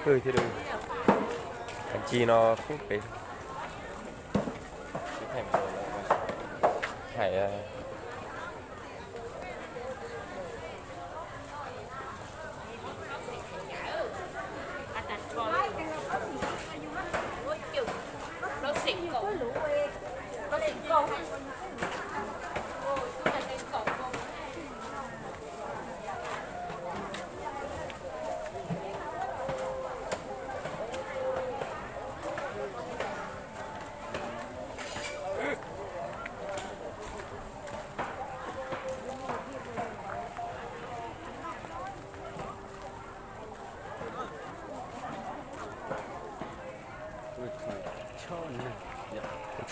Ừ thì đừng Thằng chi nó không biết phải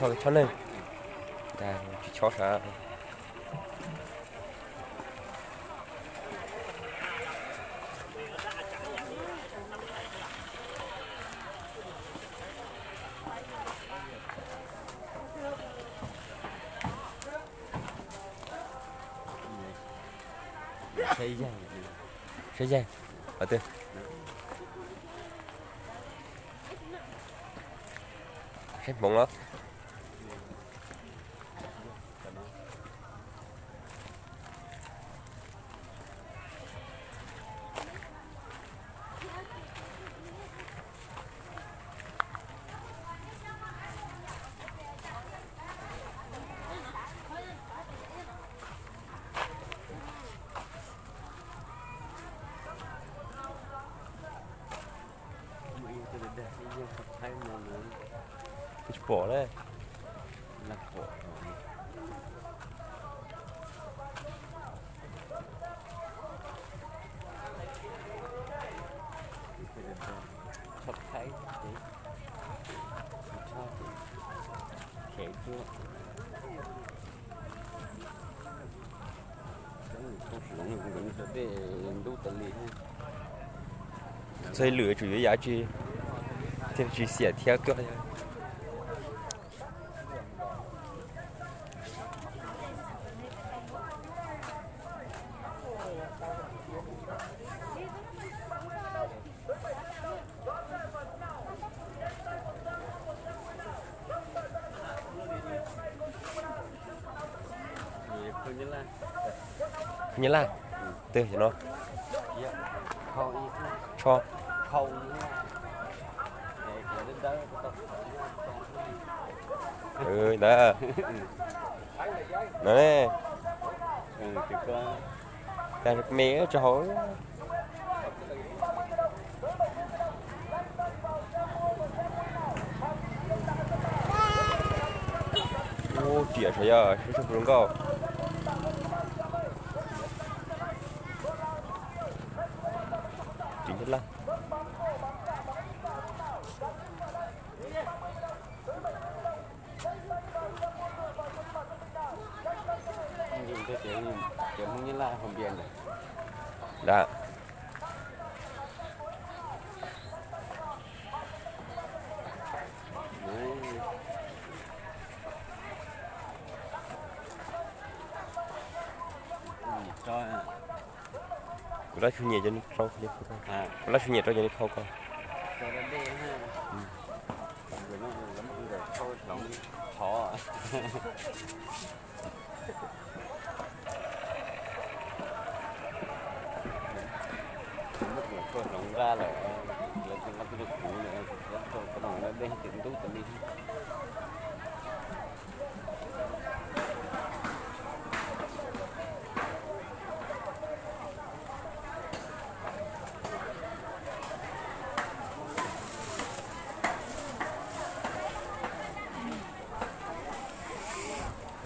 cho cái chó này đây chó sao xây dây ở đây hết bóng lắm bỏ đấy là bỏ sắp thấy khẽ chưa xây lửa chủ yếu giá trị thì chỉ xẻ theo cơ như là từ cho nó cho ừ đó nè đang mé cho hỏi ô chị thấy à sẽ chụp đúng không chính nhất là kiểu như là hồng biển này đã cho lá chủ nhật cho nó không lá chủ nhật cho nó không con cho nó đen ha rồi nó lắm người thôi nó khó thôi nó ra là nó cái cũ này cái nó đen chỉnh tú tự đi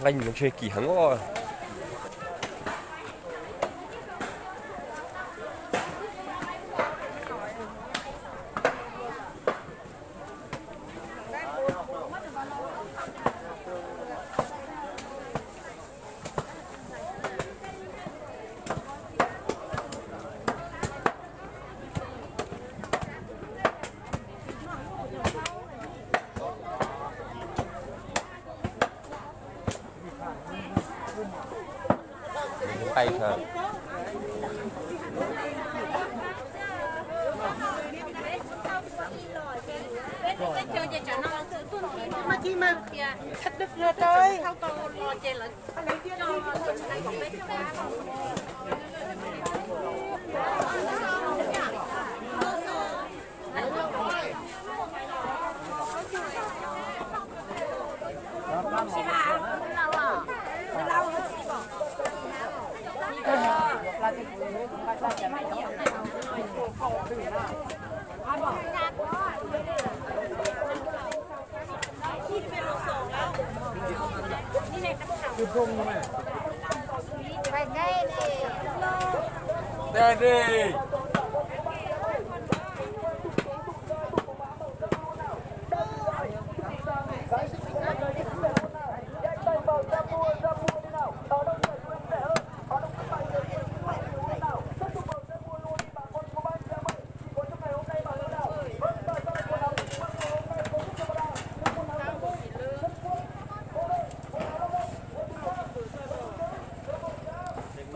anh mình chơi kỳ hứng quá tay thôi đi mà thật được rồi trời Thao to lo chè là cho này không biết phải ngay đi Đây đi.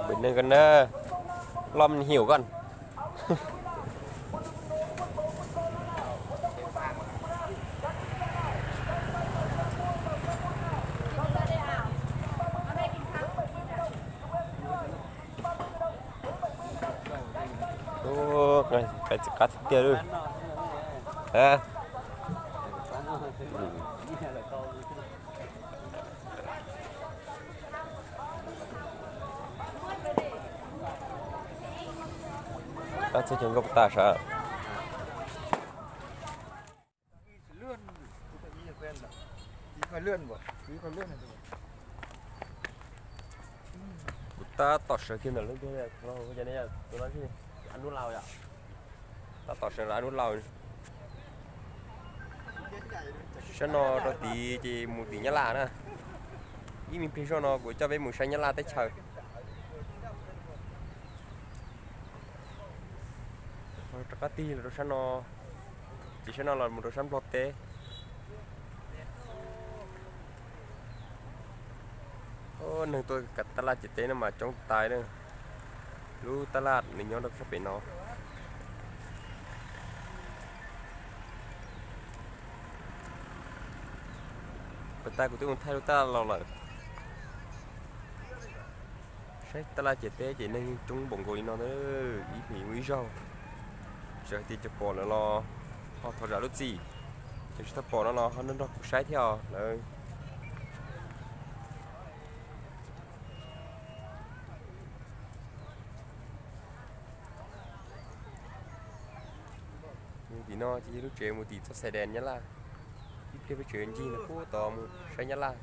Bình nên cần lo mình hiểu con. Ô, này phải cắt tiền rồi. À. Ta sẽ chọn gặp ta sao? Ta tỏ sở kia là lúc kia này, nó cái này là tôi nói cái ăn nuốt lao vậy. Ta tỏ sở là ăn nuốt lao. Sao nó đó tí chỉ một tí nhá là nữa. Ý mình phải cho nó của cho bé một xanh nhá là tới trời. Cái tí là đồ nó chỉ sao nó là một đồ sắn bọt té. Ô nương tôi cắt tala lạt chỉ té nó mà trong tay nữa. Lu tala lạt mình nhớ được sắp bị nó. Bên tay của tôi còn thay ta lâu rồi. Sách tala lạt chỉ té chỉ nên trong bụng của nó nữa ý nghĩ quý rau. Giờ thì chụp bỏ nó họ thở ra lúc gì thì chụp bỏ nó họ nên nó sai theo đấy thì nó chỉ lúc chơi một tí cho xe đèn nhá là ít cái chuyện gì nó cố tò một sai nhá là